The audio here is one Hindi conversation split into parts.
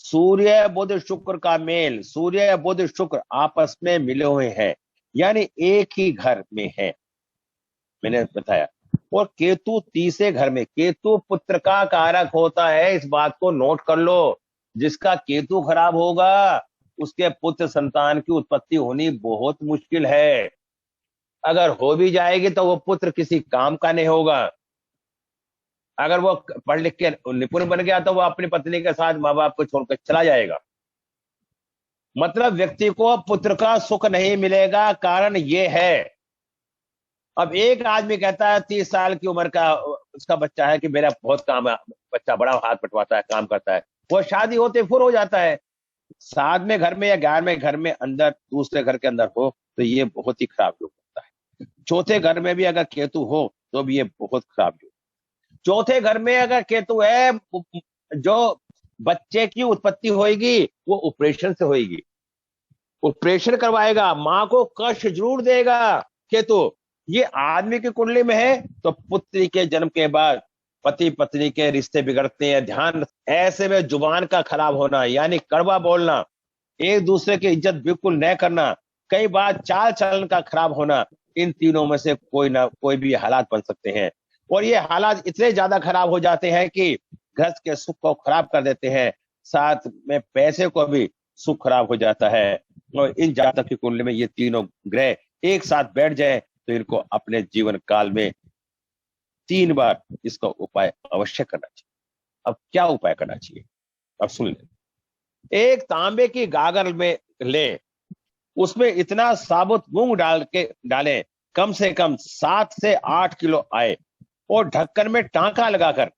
सूर्य बुध शुक्र का मेल, सूर्य बुध शुक्र आपस में मिले हुए हैं, यानी एक ही घर में है, मैंने बताया। और केतु तीसरे घर में, केतु पुत्र का कारक होता है, इस बात को नोट कर लो। जिसका केतु खराब होगा उसके पुत्र संतान की उत्पत्ति होनी बहुत मुश्किल है। अगर हो भी जाएगी तो वो पुत्र किसी काम का नहीं होगा। अगर वो पढ़ लिख के निपुण बन गया तो वो अपनी पत्नी के साथ माँ बाप को छोड़कर चला जाएगा। मतलब व्यक्ति को पुत्र का सुख नहीं मिलेगा, कारण ये है। अब एक आदमी कहता है 30 साल की उम्र का उसका बच्चा है कि मेरा बहुत काम है, बच्चा बड़ा हाथ बटवाता है, काम करता है, वो शादी होते फुर हो जाता है। 7वें घर में या 11वें घर में अंदर, दूसरे घर के अंदर हो तो ये बहुत ही खराब योग होता है। चौथे घर में भी अगर केतु हो तो भी ये बहुत खराब योग। चौथे घर में अगर केतु है, जो बच्चे की उत्पत्ति होगी वो ऑपरेशन से होगी, ऑपरेशन करवाएगा, मां को कष्ट जरूर देगा केतु। ये आदमी की कुंडली में है तो पुत्री के जन्म के बाद पति पत्नी के रिश्ते बिगड़ते हैं। ध्यान, ऐसे में जुबान का खराब होना यानी कड़वा बोलना, एक दूसरे की इज्जत बिल्कुल न करना, कई बार चाल चलन का खराब होना, इन तीनों में से कोई ना कोई भी हालात बन सकते हैं। और ये हालात इतने ज्यादा खराब हो जाते हैं कि घर के सुख को खराब कर देते हैं, साथ में पैसे को भी सुख खराब हो जाता है। और इन जातक की कुंडली में ये तीनों ग्रह एक साथ बैठ जाए तो इनको अपने जीवन काल में 3 बार इसका उपाय अवश्य करना चाहिए। अब क्या उपाय करना चाहिए, अब सुन ले। एक तांबे की गागर में ले, उसमें इतना साबुत मूंग डालें, कम से कम 7 से 8 किलो आए, और ढक्कन में टांका लगाकर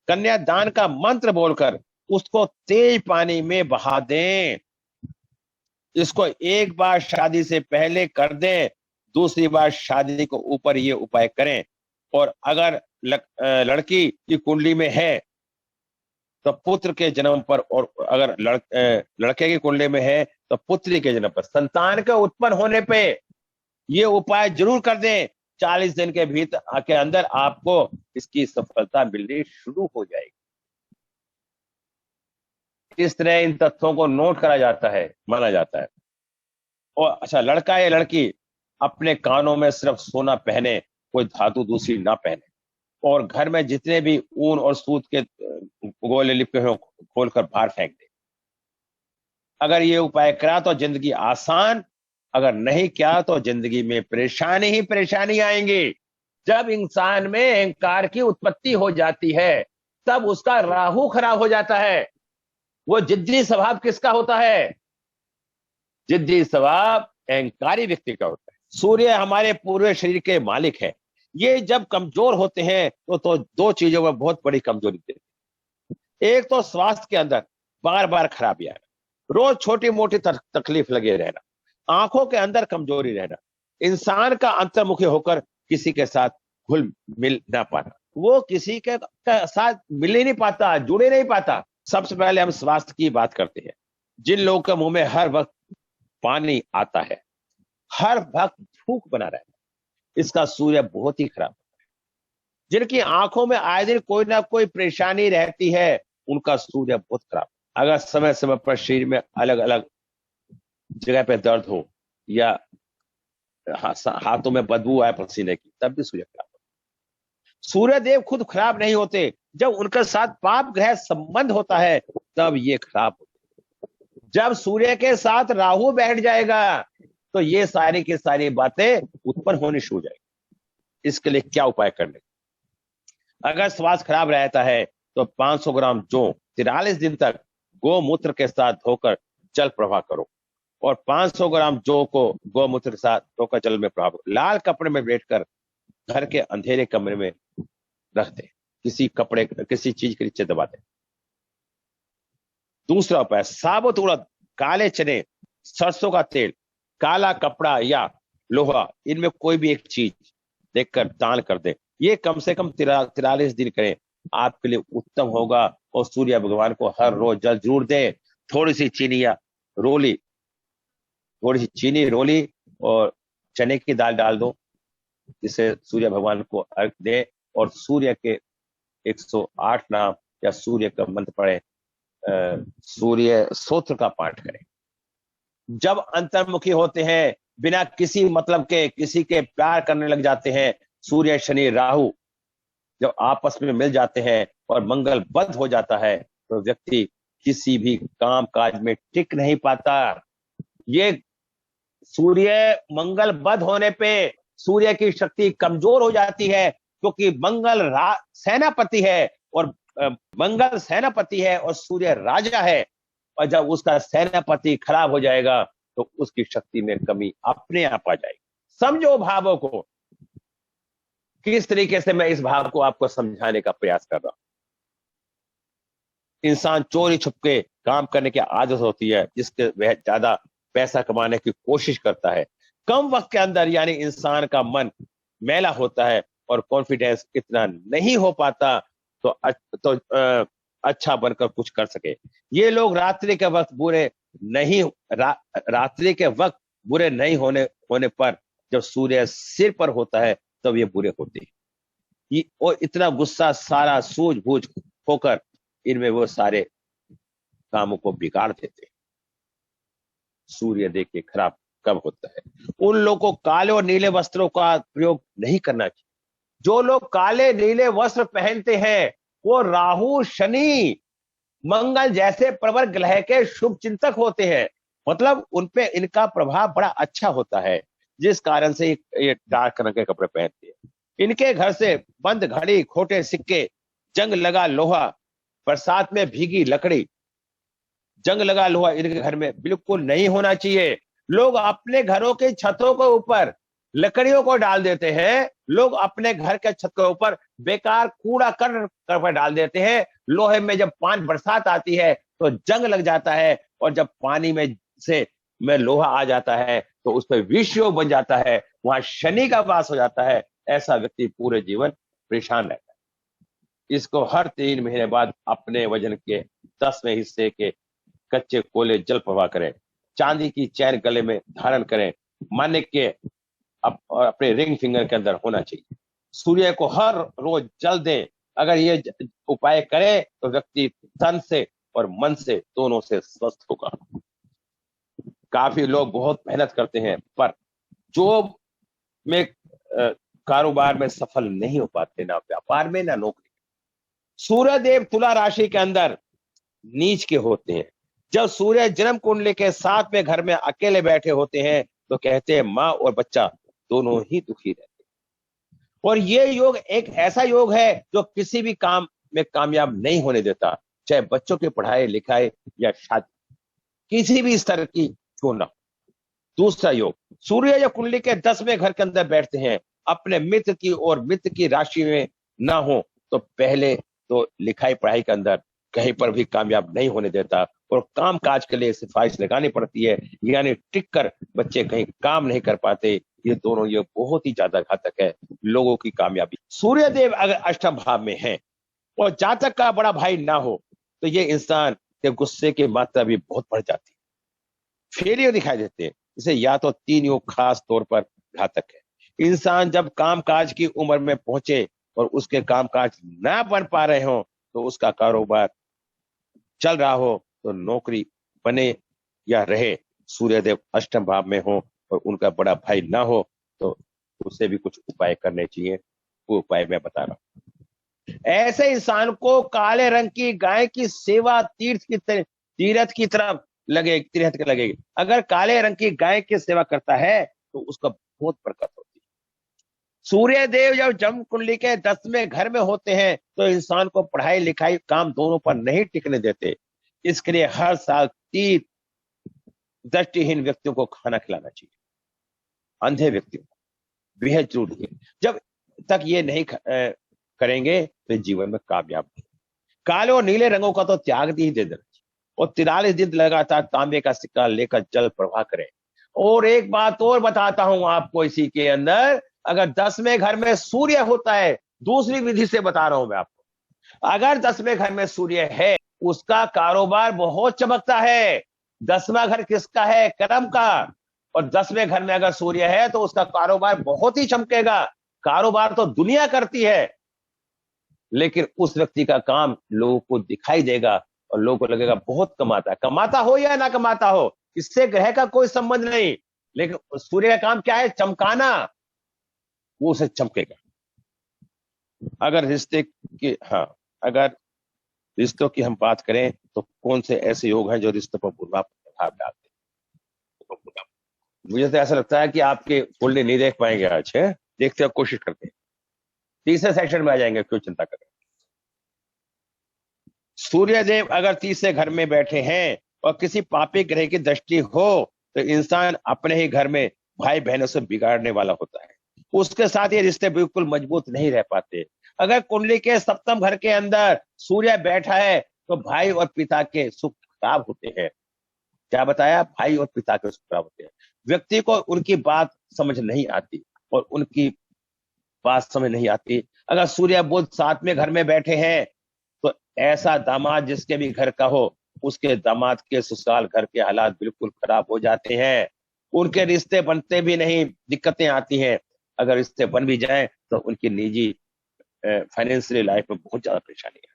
कन्यादान का मंत्र बोलकर उसको तेज पानी में बहा दें। इसको एक बार शादी से पहले कर दें, दूसरी बार शादी को ऊपर ये उपाय करें। और अगर लड़की की कुंडली में है तो पुत्र के जन्म पर, और अगर लड़के की कुंडली में है तो पुत्री के जन्म पर, संतान के उत्पन्न होने पे ये उपाय जरूर कर दें। 40 दिन के भीतर के अंदर आपको इसकी सफलता मिलनी शुरू हो जाएगी। इस तरह इन तथ्यों को नोट करा जाता है, माना जाता है। और अच्छा, लड़का या लड़की अपने कानों में सिर्फ सोना पहने, कोई धातु दूसरी ना पहने, और घर में जितने भी ऊन और सूत के गोले लिपटे हो खोलकर बाहर फेंक दे। अगर ये उपाय करा तो जिंदगी आसान, अगर नहीं किया तो जिंदगी में परेशानी ही परेशानी आएंगी। जब इंसान में अहंकार की उत्पत्ति हो जाती है तब उसका राहु खराब हो जाता है। वो जिद्दी स्वभाव किसका होता है? जिद्दी स्वभाव अहंकारी व्यक्ति का होता है। सूर्य हमारे पूरे शरीर के मालिक है। ये जब कमजोर होते हैं तो 2 चीजों में बहुत बड़ी कमजोरी देते हैं। एक तो स्वास्थ्य के अंदर बार बार खराबी आना, रोज छोटी मोटी तकलीफ लगे रहना, आंखों के अंदर कमजोरी रहना, इंसान का अंतर्मुखी होकर किसी के साथ घुल मिल ना पाना, वो किसी के साथ मिल ही नहीं पाता, जुड़े नहीं पाता। सबसे पहले हम स्वास्थ्य की बात करते हैं। जिन लोगों के मुंह में हर वक्त पानी आता है, हर वक्त भूख बना रहता है, इसका सूर्य बहुत ही खराब होता है। जिनकी आंखों में आए दिन कोई ना कोई परेशानी रहती है, उनका सूर्य बहुत खराब। अगर समय समय पर शरीर में अलग अलग जगह पे दर्द हो या हाथों में बदबू आए पसीने की, तब भी सूर्य खराब होता है। सूर्य देव खुद खराब नहीं होते, जब उनके साथ पाप ग्रह संबंध होता है तब ये खराब होते हैं। जब सूर्य के साथ राहु बैठ जाएगा तो ये सारी की सारी बातें उत्पन्न होनी शुरू हो जाएगी। इसके लिए क्या उपाय करने? अगर स्वास्थ्य खराब रहता है तो 500 ग्राम जौ 43 दिन तक गोमूत्र के साथ धोकर जल प्रवाह करो, और 500 ग्राम जौ को गोमूत्र के साथ धोकर जल में प्रवाह करो। लाल कपड़े में बैठकर घर के अंधेरे कमरे में रख दे, किसी कपड़े किसी चीज के नीचे दबा दे। दूसरा उपाय, साबुत उड़द, काले चने, सरसों का तेल, काला कपड़ा या लोहा, इनमें कोई भी एक चीज देखकर दान कर दे। ये कम से कम 43 दिन करें, आपके लिए उत्तम होगा। और सूर्य भगवान को हर रोज जल जरूर दे। थोड़ी सी चीनी या रोली, थोड़ी सी चीनी रोली और चने की दाल डाल दो, जिससे सूर्य भगवान को अर्घ दे। और सूर्य के 108 नाम या सूर्य का मंत्र पढ़े, सूर्य स्तोत्र का पाठ करें। जब अंतर्मुखी होते हैं, बिना किसी मतलब के किसी के प्यार करने लग जाते हैं, सूर्य शनि राहु जब आपस में मिल जाते हैं और मंगल बद्ध हो जाता है, तो व्यक्ति किसी भी काम काज में टिक नहीं पाता। ये सूर्य मंगल बद्ध होने पे सूर्य की शक्ति कमजोर हो जाती है, क्योंकि मंगल सेनापति है और मंगल सेनापति है और सूर्य राजा है। और जब उसका सेनापति खराब हो जाएगा तो उसकी शक्ति में कमी अपने आप आ जाएगी। समझो भावों को, किस तरीके से मैं इस भाव को आपको समझाने का प्रयास कर रहा हूं। इंसान चोरी छुपके काम करने की आदत होती है, जिसके वह ज्यादा पैसा कमाने की कोशिश करता है। कम वक्त के अंदर यानी इंसान का मन मैला होता है और कॉन्फिडेंस इतना नहीं हो पाता तो अच्छा बनकर कुछ कर सके। ये लोग रात्रि के वक्त रात्रि के वक्त बुरे नहीं होने पर जब सूर्य सिर पर होता है तब ये बुरे होते हैं। और इतना गुस्सा सारा सूझबूझ होकर इनमें वो सारे कामों को बिगाड़ देते हैं। सूर्य देख के खराब कब होता है? उन लोगों को काले और नीले वस्त्रों का प्रयोग नहीं करना चाहिए। जो लोग काले नीले वस्त्र पहनते हैं वो राहु शनि मंगल जैसे प्रवर ग्रह के शुभ चिंतक होते हैं। मतलब उनपे इनका प्रभाव बड़ा अच्छा होता है, जिस कारण से ये डार्क रंग के कपड़े पहनते हैं। इनके घर से बंद घड़ी, खोटे सिक्के, जंग लगा लोहा, बरसात में भीगी लकड़ी, जंग लगा लोहा इनके घर में बिल्कुल नहीं होना चाहिए। लोग अपने घरों के छतों के ऊपर लकड़ियों को डाल देते हैं। लोग अपने घर के छत के ऊपर बेकार कूड़ा कर डाल देते हैं। लोहे में जब पानी बरसात आती है तो जंग लग जाता है, और जब पानी में लोहा आ जाता है तो उस पर विषयोग बन जाता है, वहां शनि का वास हो जाता है। ऐसा व्यक्ति पूरे जीवन परेशान रहता है। इसको हर 3 महीने बाद अपने वजन के 10वें हिस्से के कच्चे कोयले जल प्रवाह करें। चांदी की चैन गले में धारण करें। मानिक के अपने रिंग फिंगर के अंदर होना चाहिए। सूर्य को हर रोज जल दें। अगर ये उपाय करें तो व्यक्ति तन से और मन से दोनों से स्वस्थ होगा। काफी लोग बहुत मेहनत करते हैं पर जॉब में कारोबार में सफल नहीं हो पाते, ना व्यापार में ना नौकरी। सूर्य देव तुला राशि के अंदर नीच के होते हैं। जब सूर्य जन्म कुंडली के 7वें घर में अकेले बैठे होते हैं तो कहते हैं माँ और बच्चा दोनों ही दुखी रहते हैं। और ये योग एक ऐसा योग है जो किसी भी काम में कामयाब नहीं होने देता, चाहे बच्चों की पढ़ाई लिखाई या शादी, किसी भी स्तर की क्यों ना। दूसरा योग, सूर्य या कुंडली के 10वें घर के अंदर बैठते हैं, अपने मित्र की और मित्र की राशि में ना हो तो पहले तो लिखाई पढ़ाई के अंदर कहीं पर भी कामयाब नहीं होने देता, और काम काज के लिए सिफारिश लगानी पड़ती है, यानी टिक कर बच्चे कहीं काम नहीं कर पाते। ये दोनों योग बहुत ही ज्यादा घातक है लोगों की कामयाबी। सूर्य देव अगर अष्टम भाव में है और जातक का बड़ा भाई ना हो तो ये इंसान के गुस्से की मात्रा भी बहुत बढ़ जाती है, फेलियर दिखाई देते हैं। इसे या तो 3 योग खास तौर पर घातक है। इंसान जब कामकाज की उम्र में पहुंचे और उसके कामकाज ना बन पा रहे हो, तो उसका कारोबार चल रहा हो तो नौकरी बने या रहे, सूर्यदेव अष्टम भाव में हो और उनका बड़ा भाई ना हो तो उससे भी कुछ उपाय करने चाहिए। वो उपाय मैं बता रहा हूं। ऐसे इंसान को काले रंग की गाय की सेवा तीर्थ की तरफ लगेगी। अगर काले रंग की गाय की सेवा करता है तो उसका बहुत बरकत होती है। सूर्य देव जब जन्म कुंडली के 10वें घर में होते हैं तो इंसान को पढ़ाई लिखाई काम दोनों पर नहीं टिकने देते। इसके लिए हर साल 3 दृष्टिहीन व्यक्तियों को खाना खिलाना चाहिए, अंधे व्यक्तियों को, बेहद जरूरी है। जब तक ये नहीं करेंगे तो जीवन में कामयाब नहीं। काले और नीले रंगों का तो त्याग ही दे देना चाहिए और 43 दिन लगातार तांबे का सिक्का लेकर जल प्रवाह करें। और एक बात और बताता हूं आपको इसी के अंदर, अगर 10वें घर में सूर्य होता है, दूसरी विधि से बता रहा हूं मैं आपको, अगर 10वें घर में सूर्य है उसका कारोबार बहुत चमकता है। 10वां घर किसका है? कर्म का। और 10वें घर में अगर सूर्य है तो उसका कारोबार बहुत ही चमकेगा। कारोबार तो दुनिया करती है, लेकिन उस व्यक्ति का काम लोगों को दिखाई देगा और लोगों को लगेगा बहुत कमाता है। कमाता हो या ना कमाता हो, इससे ग्रह का कोई संबंध नहीं, लेकिन सूर्य का काम क्या है? चमकाना, वो उसे चमकेगा। अगर रिश्ते की, हाँ, अगर रिश्तों की हम बात करें तो कौन से ऐसे योग हैं जो रिश्तों पर बुरा प्रभाव डालते हैं? मुझे तो ऐसा लगता है कि आपके फुल्ली नहीं देख पाएंगे आज, है? देखते हो, कोशिश करते हैं, तीसरे सेक्शन में आ जाएंगे, क्यों चिंता कर रहे हैं। सूर्य देव अगर तीसरे घर में बैठे हैं और किसी पापी ग्रह की दृष्टि हो तो इंसान अपने ही घर में भाई बहनों से बिगाड़ने वाला होता है, उसके साथ ये रिश्ते बिल्कुल मजबूत नहीं रह पाते। अगर कुंडली के सप्तम घर के अंदर सूर्य बैठा है तो भाई और पिता के सुख खराब होते हैं। क्या बताया? भाई और पिता के सुख खराब होते हैं। व्यक्ति को उनकी बात समझ नहीं आती और उनकी बात समझ नहीं आती। अगर सूर्य बुध साथ में घर में बैठे हैं तो ऐसा दामाद जिसके भी घर का हो, उसके दामाद के ससुराल घर के हालात बिल्कुल खराब हो जाते हैं, उनके रिश्ते बनते भी नहीं, दिक्कतें आती हैं। अगर रिश्ते बन भी जाएं तो उनकी निजी फाइनेंशियल लाइफ में बहुत ज्यादा परेशानी है।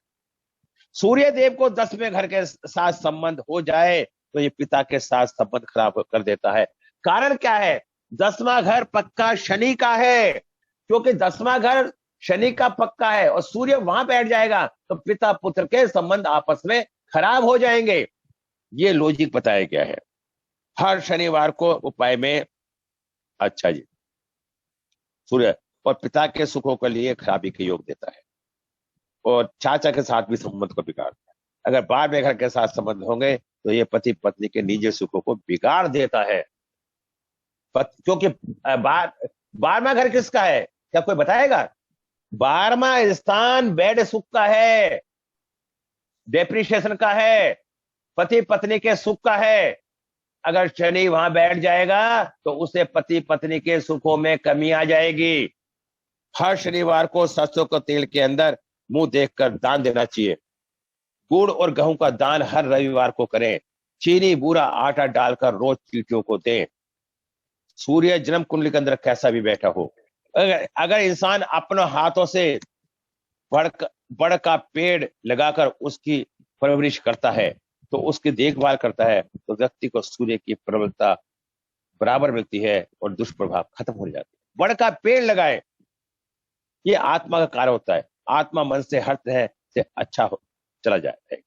सूर्य देव को 10वें घर के साथ संबंध हो जाए तो ये पिता के साथ संबंध खराब कर देता है। कारण क्या है? 10वां घर पक्का शनि का है, क्योंकि 10वां घर शनि का पक्का है और सूर्य वहां बैठ जाएगा तो पिता पुत्र के संबंध आपस में खराब हो जाएंगे। ये लॉजिक बताया गया है। हर शनिवार को उपाय में, अच्छा जी, सूर्य और पिता के सुखों के लिए खराबी के योग देता है और चाचा के साथ भी संबंध को बिगाड़ता है। अगर 12वें घर के साथ संबंध होंगे तो ये पति पत्नी के निजी सुखों को बिगाड़ देता है। क्योंकि 12वां घर किसका है? क्या कोई बताएगा? 12वां स्थान बेड सुख का है, डेप्रिशिएशन का है, पति पत्नी के सुख का है। अगर शनि वहां बैठ जाएगा तो उसे पति पत्नी के सुखों में कमी आ जाएगी। हर शनिवार को सरसों के तेल के अंदर मुंह देखकर दान देना चाहिए। गुड़ और गेहूं का दान हर रविवार को करें। चीनी बूरा आटा डालकर रोज चींटियों को दें। सूर्य जन्म कुंडली के अंदर कैसा भी बैठा हो, अगर इंसान अपने हाथों से बड़ का पेड़ लगाकर उसकी परवरिश करता है, तो उसकी देखभाल करता है, तो व्यक्ति को सूर्य की प्रबलता बराबर मिलती है और दुष्प्रभाव खत्म हो जाती है। बड़ का पेड़ लगाए, ये आत्मा का कार्य होता है। आत्मा मन से हर तरह से अच्छा हो चला जाता है।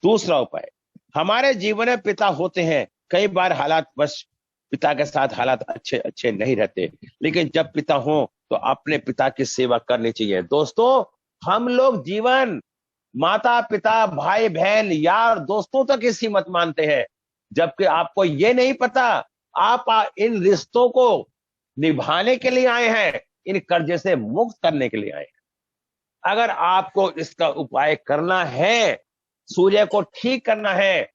दूसरा उपाय, हमारे जीवन में पिता होते हैं, कई बार हालात बस पिता के साथ हालात अच्छे अच्छे नहीं रहते, लेकिन जब पिता हो तो अपने पिता की सेवा करनी चाहिए। दोस्तों, हम लोग जीवन माता पिता भाई बहन यार दोस्तों तक ही सीमित मानते हैं, जबकि आपको ये नहीं पता आप इन रिश्तों को निभाने के लिए आए हैं, इन कर्जे से मुक्त करने के लिए आए हैं। अगर आपको इसका उपाय करना है, सूर्य को ठीक करना है,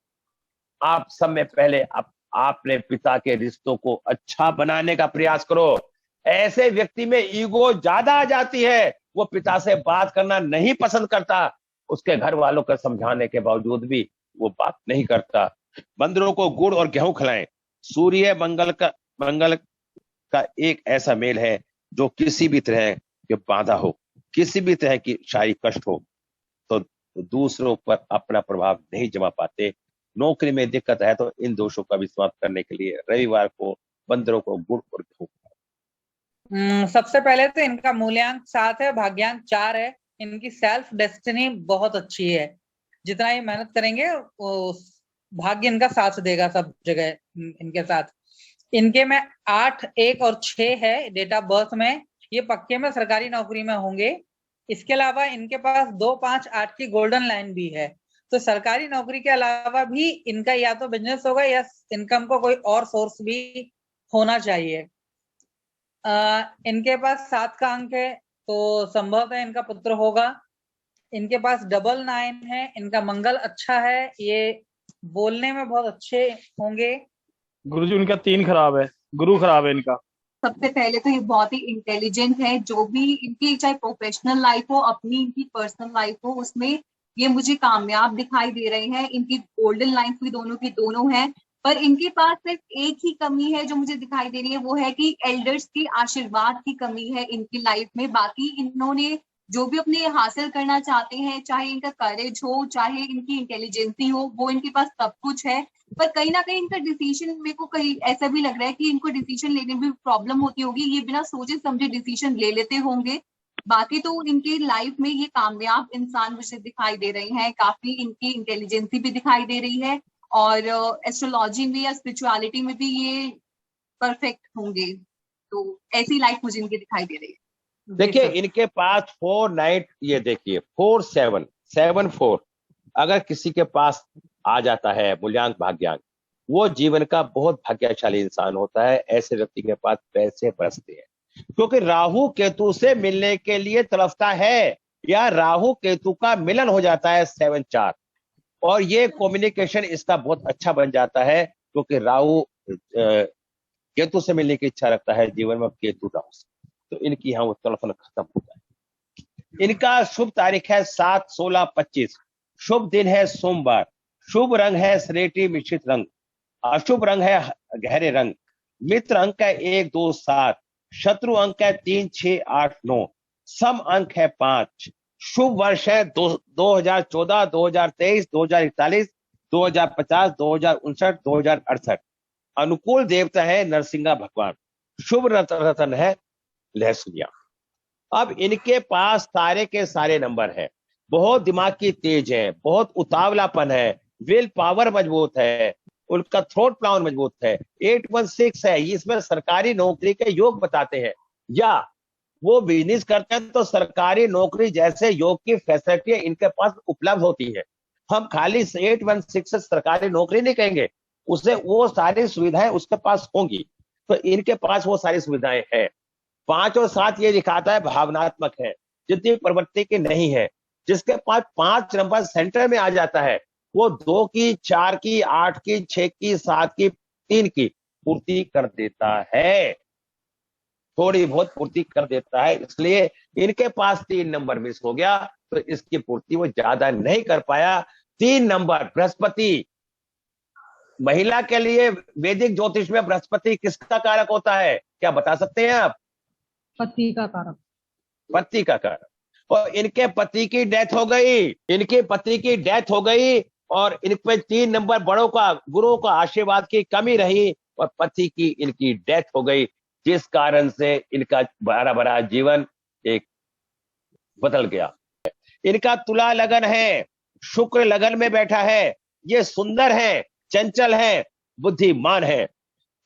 आप सब में पहले आपने पिता के रिश्तों को अच्छा बनाने का प्रयास करो। ऐसे व्यक्ति में ईगो ज्यादा आ जाती है, वो पिता से बात करना नहीं पसंद करता, उसके घर वालों को समझाने के बावजूद भी वो बात नहीं करता। बंदरों को गुड़ और गेहूं खिलाएं। सूर्य मंगल का एक ऐसा मेल है जो किसी भी तरह के बाधा हो, किसी भी तरह की शारीरिक कष्ट हो तो दूसरों पर अपना प्रभाव नहीं जमा पाते। नौकरी में दिक्कत है तो इन दोषों का भी समाप्त करने के लिए रविवार को बंदरों को गुड़ और गेहूं। सबसे पहले तो इनका मूल्यांक 7 है, भाग्यांक 4 है। इनकी सेल्फ डेस्टिनी बहुत अच्छी है, जितना ये मेहनत करेंगे वो भाग्य इनका साथ देगा सब जगह इनके साथ। इनके में 8, 1 और 6 है डेट ऑफ बर्थ में, ये पक्के में सरकारी नौकरी में होंगे। इसके अलावा इनके पास 2, 5, 8 की गोल्डन लाइन भी है, तो सरकारी नौकरी के अलावा भी इनका या तो बिजनेस होगा या इनकम को कोई और सोर्स भी होना चाहिए। इनके पास 7 का अंक है तो संभव है इनका पुत्र होगा। इनके पास 9 है, इनका मंगल अच्छा है, ये बोलने में बहुत अच्छे होंगे। गुरुजी उनका 3 खराब है, गुरु खराब है इनका। सबसे पहले तो ये बहुत ही इंटेलिजेंट है, जो भी इनकी चाहे प्रोफेशनल लाइफ हो अपनी इनकी पर्सनल लाइफ हो उसमें ये मुझे कामयाब दिखाई दे रहे हैं। इनकी गोल्डन लाइन भी दोनों की दोनों है, पर इनके पास सिर्फ एक ही कमी है जो मुझे दिखाई दे रही है, वो है कि एल्डर्स की आशीर्वाद की कमी है इनकी लाइफ में। बाकी इन्होंने जो भी अपने हासिल करना चाहते हैं, चाहे इनका करेज हो, चाहे इनकी इंटेलिजेंसी हो, वो इनके पास सब कुछ है। पर कहीं ना कहीं इनका डिसीजन, मेरे को कहीं ऐसा भी लग रहा है कि इनको डिसीजन लेने में प्रॉब्लम होती होगी, ये बिना सोचे समझे डिसीजन ले लेते होंगे। बाकी तो इनकी लाइफ में ये कामयाब इंसान मुझे दिखाई दे रहे हैं, काफी इनकी इंटेलिजेंसी भी दिखाई दे रही है, और एस्ट्रोलॉजी में या स्पिरिचुअलिटी में भी ये परफेक्ट होंगे। तो ऐसी लाइफ मुझे इनकी दिखाई दे रही है। देखिए इनके पास 4 9, ये देखिए 4 7 7 4 अगर किसी के पास आ जाता है मूल्यांक भाग्यांक, वो जीवन का बहुत भाग्यशाली इंसान होता है। ऐसे व्यक्ति के पास पैसे बरसते हैं, क्योंकि राहु केतु से मिलने के लिए तड़फता है, या राहु केतु का मिलन हो जाता है 7 4, और ये कम्युनिकेशन इसका बहुत अच्छा बन जाता है, क्योंकि राहु केतु से मिलने की इच्छा रखता है जीवन में, केतु राहु से, तो इनकी यहाँ वो तड़फन खत्म होता है। इनका शुभ तारीख है 7 16 25, शुभ दिन है सोमवार, शुभ रंग है स्लेटी मिश्रित रंग, अशुभ रंग है गहरे रंग, मित्र अंक है 1 2 7, शत्रु अंक है 3 6 8 9, सम अंक है 5, शुभ वर्ष है 2014 2023 2041 2050 2059 2068, अनुकूल देवता है नरसिंहा भगवान, शुभ रतन है लहसुनिया। अब इनके पास सारे के सारे नंबर हैं, बहुत दिमाग की तेज है, बहुत उतावलापन है, विल पावर मजबूत है, उनका थ्रोट प्लान मजबूत है, 816 है, इसमें सरकारी नौकरी के योग बताते हैं, या वो बिजनेस करते हैं तो सरकारी नौकरी जैसे योग की फैसिलिटी इनके पास उपलब्ध होती है। हम खाली 816 से सरकारी नौकरी नहीं कहेंगे, उसे वो सारी सुविधाएं उसके पास होंगी, तो इनके पास वो सारी सुविधाएं हैं। 5 और 7 ये दिखाता है भावनात्मक है, जितनी प्रवृत्ति की नहीं है। जिसके पास 5 नंबर सेंटर में आ जाता है, वो 2 की 4 की 8 की 6 की 7 की 3 की पूर्ति कर देता है, थोड़ी बहुत पूर्ति कर देता है। इसलिए इनके पास 3 नंबर मिस हो गया, तो इसकी पूर्ति वो ज्यादा नहीं कर पाया। 3 नंबर बृहस्पति, महिला के लिए वैदिक ज्योतिष में बृहस्पति किसका कारक होता है, क्या बता सकते हैं आप? पति का कारक। पति का कारक। और इनके पति की डेथ हो गई, इनके पति की डेथ हो गई, और इन पे 3 नंबर बड़ों का, गुरुओं का आशीर्वाद की कमी रही, और पति की इनकी डेथ हो गई, जिस कारण से इनका बड़ा बड़ा जीवन एक बदल गया। इनका तुला लगन है, शुक्र लगन में बैठा है, ये सुंदर है, चंचल है, बुद्धिमान है।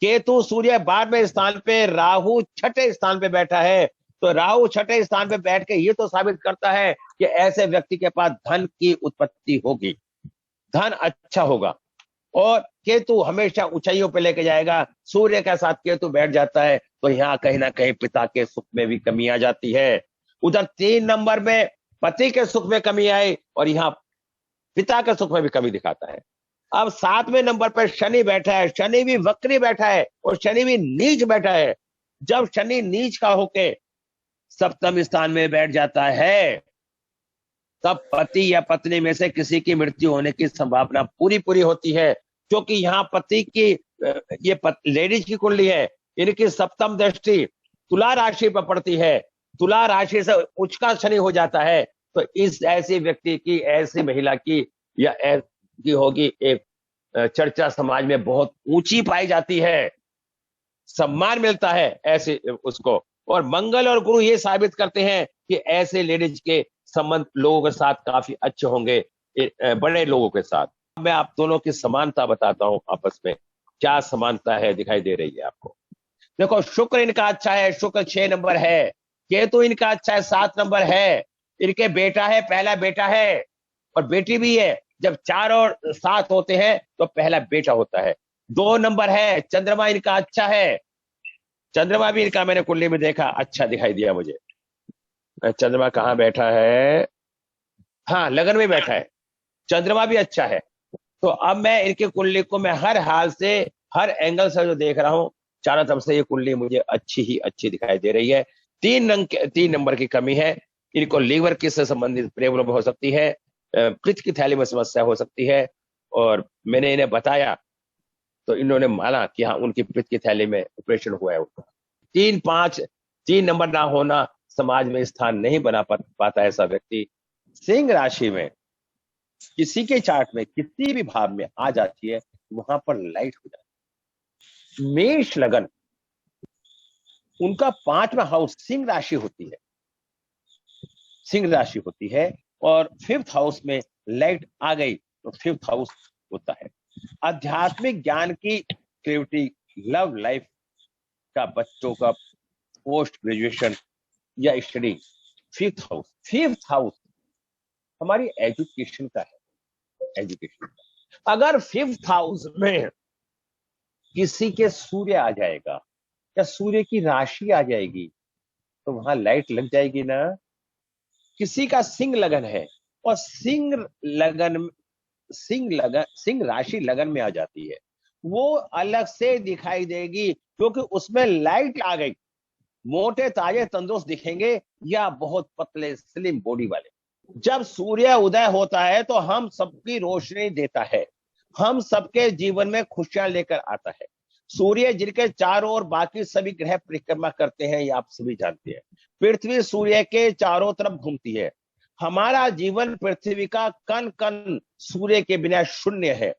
केतु सूर्य 12वें स्थान पे, राहु 6ठे स्थान पे बैठा है, तो राहु 6ठे स्थान पे बैठ के ये तो साबित करता है कि ऐसे व्यक्ति के पास धन की उत्पत्ति होगी, धन अच्छा होगा, और केतु हमेशा ऊंचाइयों पे लेके जाएगा। सूर्य के साथ केतु बैठ जाता है तो यहाँ कहीं ना कहीं पिता के सुख में भी कमी आ जाती है। उधर 3 नंबर में पति के सुख में कमी आई, और यहाँ पिता के सुख में भी कमी दिखाता है। अब 7वें नंबर पर शनि बैठा है, शनि भी वक्री बैठा है, और शनि भी नीच बैठा है। जब शनि नीच का होके 7वें स्थान में बैठ जाता है, तब पति या पत्नी में से किसी की मृत्यु होने की संभावना पूरी होती है, क्योंकि यहाँ पति की, ये लेडीज की कुंडली है, इनकी 7म दृष्टि तुला राशि पर पड़ती है, तुला राशि से उच्च का शनि हो जाता है, तो इस ऐसे व्यक्ति की, ऐसी महिला की या की होगी एक चर्चा समाज में बहुत ऊंची पाई जाती है, सम्मान मिलता है ऐसे उसको। और मंगल और गुरु ये साबित करते हैं कि ऐसे लेडीज के संबंध लोगों के साथ काफी अच्छे होंगे, बड़े लोगों के साथ। मैं आप दोनों की समानता बताता हूं, आपस में क्या समानता है दिखाई दे रही है आपको। देखो, शुक्र इनका अच्छा है, शुक्र 6 नंबर है, केतु इनका अच्छा है, 7 नंबर है, इनके बेटा है, पहला बेटा है, और बेटी भी है। जब 4 और 7 होते हैं तो पहला बेटा होता है। 2 नंबर है, चंद्रमा इनका अच्छा है, चंद्रमा भी इनका मैंने कुंडली में देखा, अच्छा दिखाई दिया मुझे। चंद्रमा कहाँ बैठा है? हाँ, लगन में बैठा है, चंद्रमा भी अच्छा है। तो अब मैं इनकी कुंडली को मैं हर हाल से, हर एंगल से जो देख रहा हूं, चारों तरफ से ये कुंडली मुझे अच्छी ही अच्छी दिखाई दे रही है। 3 नंबर की कमी है, इनको लीवर की से संबंधित प्रॉब्लम हो सकती है, पित्त की थैली में समस्या हो सकती है, और मैंने इन्हें बताया तो इन्होंने माना कि हाँ, उनकी पित्त की थैली में ऑपरेशन हुआ है उनका। 3 5 3 नंबर ना होना समाज में स्थान नहीं बना पाता ऐसा व्यक्ति सिंह राशि में किसी के चार्ट में किसी भी भाव में आ जाती है, वहां पर लाइट हो जाती है। मेष लगन, उनका 5वां हाउस सिंह राशि होती है, सिंह राशि होती है, और 5th हाउस में लाइट आ गई तो 5th हाउस होता है आध्यात्मिक ज्ञान की क्रिएटिविटी, लव लाइफ का, बच्चों का पोस्ट ग्रेजुएशन या स्टडी। 5th हाउस हमारी एजुकेशन का है, एजुकेशन का। अगर 5th हाउस में किसी के सूर्य आ जाएगा या सूर्य की राशि आ जाएगी तो वहां लाइट लग जाएगी ना। किसी का सिंह लगन है और सिंह राशि लगन में आ जाती है, वो अलग से दिखाई देगी क्योंकि उसमें लाइट आ गई। मोटे ताजे तंदुरुस्त दिखेंगे या बहुत पतले स्लिम बॉडी वाले। जब सूर्य उदय होता है तो हम सबकी रोशनी देता है, हम सबके जीवन में खुशियां लेकर आता है। सूर्य जिनके चारों ओर बाकी सभी ग्रह परिक्रमा करते हैं, ये आप सभी जानते हैं। पृथ्वी सूर्य के चारों तरफ घूमती है। हमारा जीवन पृथ्वी का कण कण सूर्य के बिना शून्य है।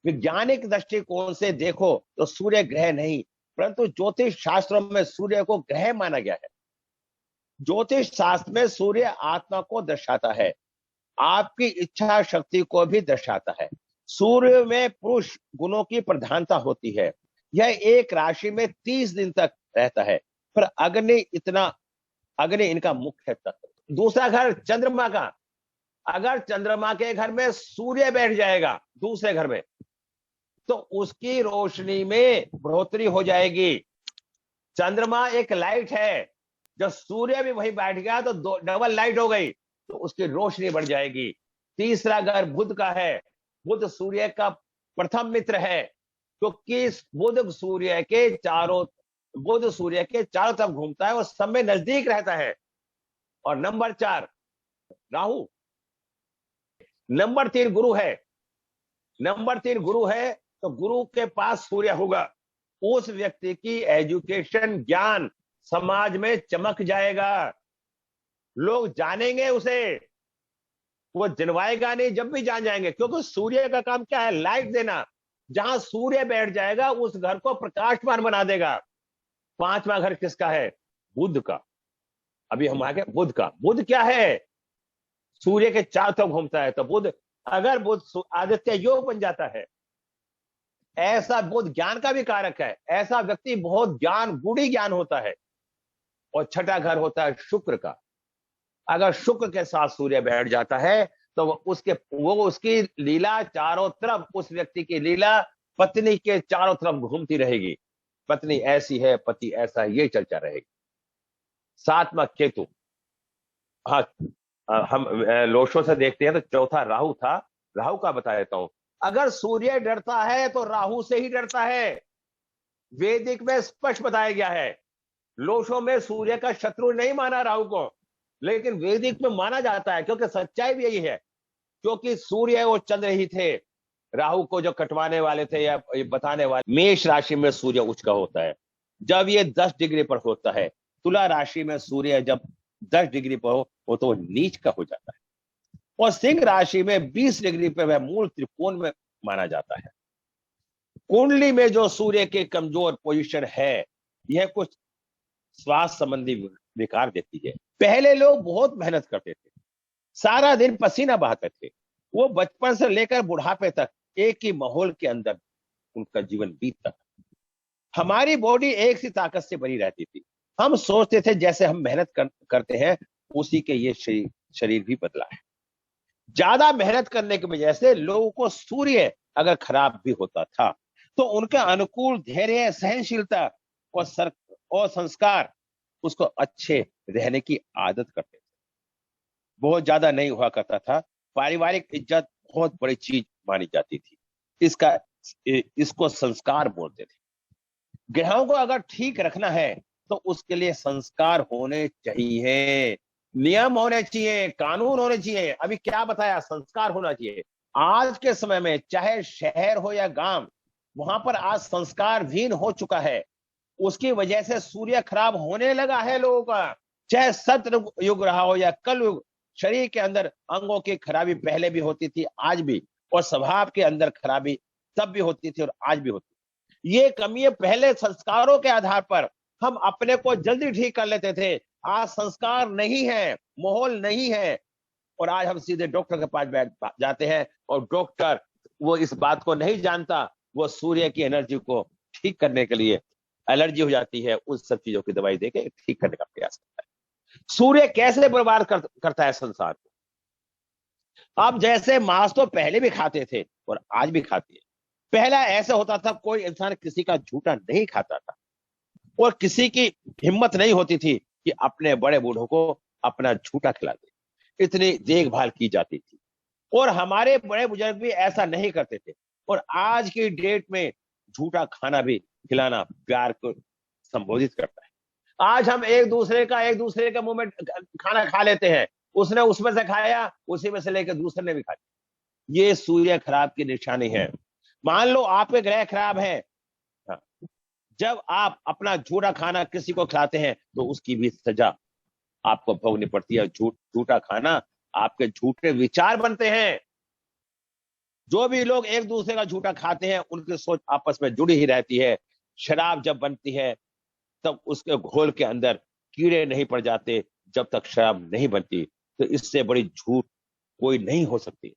वैज्ञानिक दृष्टिकोण से देखो तो सूर्य ग्रह नहीं, परंतु ज्योतिष शास्त्रों में सूर्य को ग्रह माना गया है। ज्योतिष शास्त्र में सूर्य आत्मा को दर्शाता है, आपकी इच्छा शक्ति को भी दर्शाता है। सूर्य में पुरुष गुणों की प्रधानता होती है। यह एक राशि में 30 दिन तक रहता है, पर अग्नि इनका मुख्य तत्व। दूसरा घर चंद्रमा का, अगर चंद्रमा के घर में सूर्य बैठ जाएगा दूसरे घर में तो उसकी रोशनी में बढ़ोतरी हो जाएगी। चंद्रमा एक लाइट है, जब सूर्य भी वहीं बैठ गया तो डबल लाइट हो गई तो उसकी रोशनी बढ़ जाएगी। तीसरा घर बुध का है, बुध सूर्य का प्रथम मित्र है क्योंकि बुध सूर्य के चारों तरफ घूमता है और सब में नजदीक रहता है। और नंबर 4 राहु, नंबर 3 गुरु है, तो गुरु के पास सूर्य होगा। उस व्यक्ति की एजुकेशन ज्ञान समाज में चमक जाएगा, लोग जानेंगे उसे, वो जनवाएगा नहीं, जब भी जान जाएंगे, क्योंकि सूर्य का काम क्या है? लाइट देना। जहां सूर्य बैठ जाएगा उस घर को प्रकाशमान बना देगा। 5वां घर किसका है? बुध का। अभी हम आगे बुध का। बुध क्या है? सूर्य के चारों तरफ घूमता है, तो बुध, अगर बुध आदित्य योग बन जाता है, ऐसा बुध ज्ञान का भी कारक है। ऐसा व्यक्ति बहुत गूढ़ी ज्ञान होता है। और 6ठा घर होता है शुक्र का। अगर शुक्र के साथ सूर्य बैठ जाता है तो उसकी लीला चारों तरफ, उस व्यक्ति की लीला पत्नी के चारों तरफ घूमती रहेगी। पत्नी ऐसी है, पति ऐसा है, ये चर्चा रहेगी। 7वां केतु। हाँ, हम लोशों से देखते हैं तो चौथा राहु था। राहु का बता देता हूं। अगर सूर्य डरता है तो राहु से ही डरता है। वैदिक में स्पष्ट बताया गया है। लोशों में सूर्य का शत्रु नहीं माना राहु को, लेकिन वैदिक में माना जाता है, क्योंकि सच्चाई भी यही है। क्योंकि सूर्य और चंद्र ही थे राहु को जो कटवाने वाले थे या बताने वाले। मेष राशि में सूर्य उच्च का होता है जब ये 10 डिग्री पर होता है। तुला राशि में सूर्य जब 10 डिग्री पर हो तो नीच का हो जाता है। और सिंह राशि में 20 डिग्री पर वह मूल त्रिकोण में माना जाता है। कुंडली में जो सूर्य के कमजोर पोजीशन है, यह कुछ स्वास्थ्य संबंधी विकार देती है। पहले लोग बहुत मेहनत करते थे, सारा दिन पसीना बहाते थे। वो बचपन से लेकर बुढ़ापे तक एक ही माहौल के अंदर उनका जीवन बीतता था। हमारी बॉडी एक सी ताकत से बनी रहती थी। हम सोचते थे जैसे हम मेहनत करते हैं उसी के ये शरीर भी बदला है। ज्यादा मेहनत करने की वजह से लोगों को सूर्य अगर खराब भी होता था तो उनके अनुकूल धैर्य, सहनशीलता और संस्कार उसको अच्छे रहने की आदत करते थे। बहुत ज्यादा नहीं हुआ करता था। पारिवारिक इज्जत बहुत बड़ी चीज मानी जाती थी। इसको संस्कार बोलते थे। ग्रहों को अगर ठीक रखना है तो उसके लिए संस्कार होने चाहिए, नियम होने चाहिए, कानून होने चाहिए। अभी क्या बताया? संस्कार होना चाहिए। आज के समय में चाहे शहर हो या गांव, वहां पर आज संस्कार विहीन हो चुका है। उसकी वजह से सूर्य खराब होने लगा है लोगों का। चाहे सत्र युग रहा हो या कल युग, शरीर के अंदर अंगों की खराबी पहले भी होती थी, आज भी, और स्वभाव के अंदर खराबी तब भी होती थी और आज भी होती है। ये कमियां पहले संस्कारों के आधार पर हम अपने को जल्दी ठीक कर लेते थे। आज संस्कार नहीं है, माहौल नहीं है, और आज हम सीधे डॉक्टर के पास बैठ जाते हैं और डॉक्टर वो इस बात को नहीं जानता, वो सूर्य की एनर्जी को ठीक करने के लिए, एलर्जी हो जाती है, उस सब चीजों की दवाई देके ठीक करने का प्रयास करता है। सूर्य कैसे बर्बाद करता है संसार को। अब जैसे मांस तो पहले भी खाते थे और आज भी खाते हैं। पहला ऐसा होता था, कोई इंसान किसी का झूठा नहीं खाता था और किसी की हिम्मत नहीं होती थी कि अपने बड़े बूढ़ों को अपना झूठा खिला दे, इतनी देखभाल की जाती थी। और हमारे बड़े बुजुर्ग भी ऐसा नहीं करते थे। और आज की डेट में झूठा खाना भी खिलाना प्यार को संबोधित करता है। आज हम एक दूसरे के मुंह में खाना खा लेते हैं, उसने उसमें से खाया, उसी में से लेकर दूसरे ने भी खा लिया। ये सूर्य खराब की निशानी है। मान लो आपके ग्रह खराब है, जब आप अपना झूठा खाना किसी को खिलाते हैं तो उसकी भी सजा आपको भोगनी पड़ती है। झूठा खाना, आपके झूठे विचार बनते हैं। जो भी लोग एक दूसरे का झूठा खाते हैं उनकी सोच आपस में जुड़ी ही रहती है। शराब जब बनती है तब उसके घोल के अंदर कीड़े नहीं पड़ जाते जब तक शराब नहीं बनती। तो इससे बड़ी झूठ कोई नहीं हो सकती।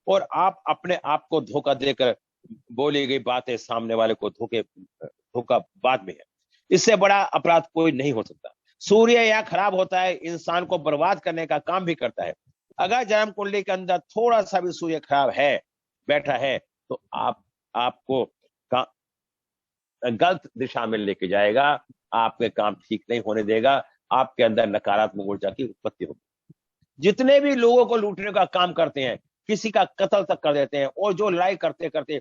और आप अपने आप को धोखा देकर बोली गई बातें सामने वाले को धोखा बाद में है। इससे बड़ा अपराध कोई नहीं हो सकता। सूर्य या खराब होता है, इंसान को बर्बाद करने का काम भी करता है। अगर जन्म कुंडली के अंदर थोड़ा सा भी सूर्य खराब है, बैठा है, तो आपको गलत दिशा में लेके जाएगा, आपके काम ठीक नहीं होने देगा, आपके अंदर नकारात्मक ऊर्जा की उत्पत्ति होगी। जितने भी लोगों को लूटने का काम करते हैं, किसी का कत्ल तक कर देते हैं, और जो लड़ाई करते करते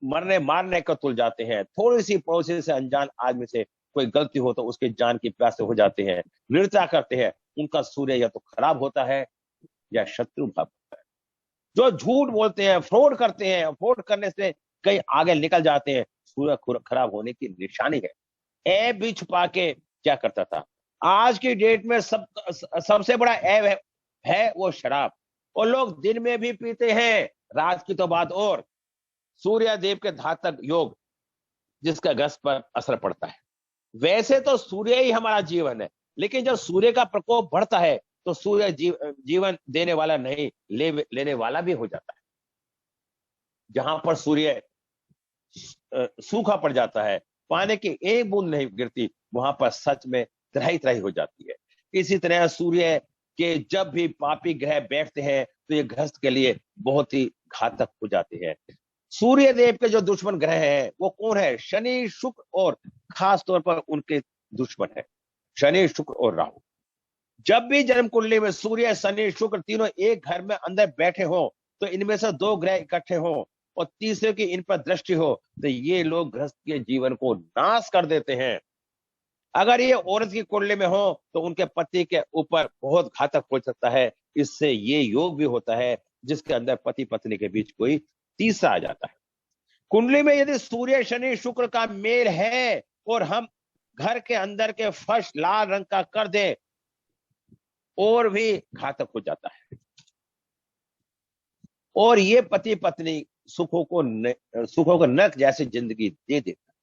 मरने मारने का तुल जाते हैं, थोड़ी सी पड़ोसी से, अनजान आदमी से कोई गलती हो तो उसके जान की प्यासे हो जाते हैं, निर्दयता करते हैं, उनका सूर्य या तो खराब होता है या शत्रु भाव होता है। जो झूठ बोलते हैं, फ्रॉड करते हैं, फ्रॉड करने से कहीं आगे निकल जाते हैं, सूर्य खराब होने की निशानी है। ऐब भी छुपा के क्या करता था। आज की डेट में सबसे बड़ा ऐब है वो शराब, और लोग दिन में भी पीते हैं, रात की तो बात और। सूर्य देव के धातक योग जिसका ग्रस्त पर असर पड़ता है। वैसे तो सूर्य ही हमारा जीवन है, लेकिन जब सूर्य का प्रकोप बढ़ता है तो सूर्य जीवन देने वाला नहीं, लेने वाला भी हो जाता है। जहां पर सूर्य सूखा पड़ जाता है, पानी की एक बूंद नहीं गिरती, वहां पर सच में त्राही त्राही हो जाती है। इसी तरह सूर्य के जब भी पापी ग्रह बैठते हैं तो ये ग्रस्त के लिए बहुत ही घातक हो जाते हैं। सूर्य देव के जो दुश्मन ग्रह हैं वो कौन है? शनि, शुक्र और खास तौर पर उनके दुश्मन है शनि, शुक्र और राहु। जब भी जन्म कुंडली में सूर्य, शनि, शुक्र तीनों एक घर में अंदर बैठे हो, तो इनमें से दो ग्रह इकट्ठे हो और तीसरे की इन पर दृष्टि हो, तो ये लोग गृहस्थ के जीवन को नाश कर देते हैं। अगर ये औरत की कुंडली में हो तो उनके पति के ऊपर बहुत घातक हो सकता है। इससे ये योग भी होता है जिसके अंदर पति पत्नी के बीच कोई तीसरा आ जाता है। कुंडली में यदि सूर्य, शनि, शुक्र का मेल है और हम घर के अंदर के फर्श लाल रंग का कर दें, और भी घातक हो जाता है। और ये पति पत्नी सुखों को नरक जैसी जिंदगी दे देता है।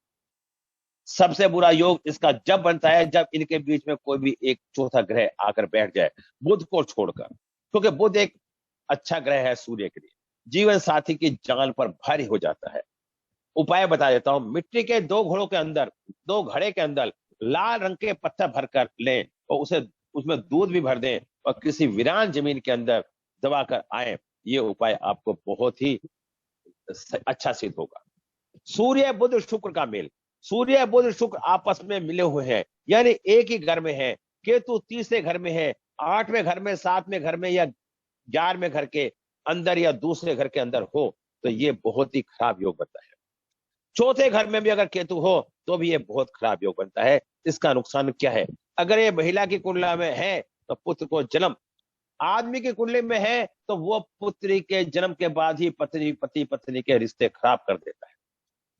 सबसे बुरा योग इसका जब बनता है जब इनके बीच में कोई भी एक चौथा ग्रह आकर बैठ जाए, बुध को छोड़कर, क्योंकि बुध एक अच्छा ग्रह है सूर्य के लिए। जीवन साथी की जान पर भारी हो जाता है। उपाय बता देता हूं। मिट्टी के दो घड़े के अंदर लाल रंग के पत्थर भरकर लें और उसमें दूध भी भर दें और किसी वीरान जमीन के अंदर दबा कर आए। ये उपाय आपको बहुत ही अच्छा सिद्ध होगा। सूर्य, बुध, शुक्र का मेल। सूर्य, बुध, शुक्र आपस में मिले हुए हैं, यानी एक ही घर में है। केतु तीसरे घर में है, 8वें घर में, 7वें घर में या 11वें घर के अंदर या दूसरे घर के अंदर हो तो ये बहुत ही खराब योग बनता है। चौथे घर में भी अगर केतु हो तो भी ये बहुत खराब योग बनता है। इसका नुकसान क्या है? अगर ये महिला की कुंडली में है तो पुत्र को जन्म, आदमी की कुंडली में है तो वो पुत्री के जन्म के बाद ही पति पत्नी के रिश्ते खराब कर देता है।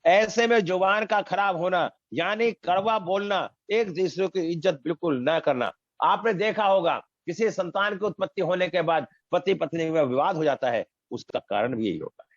ऐसे में जुबान का खराब होना, यानी कड़वा बोलना, एक दूसरे की इज्जत बिल्कुल ना करना, आपने देखा होगा किसी संतान की उत्पत्ति होने के बाद पति पत्नी में विवाद हो जाता है, उसका कारण भी यही होता है।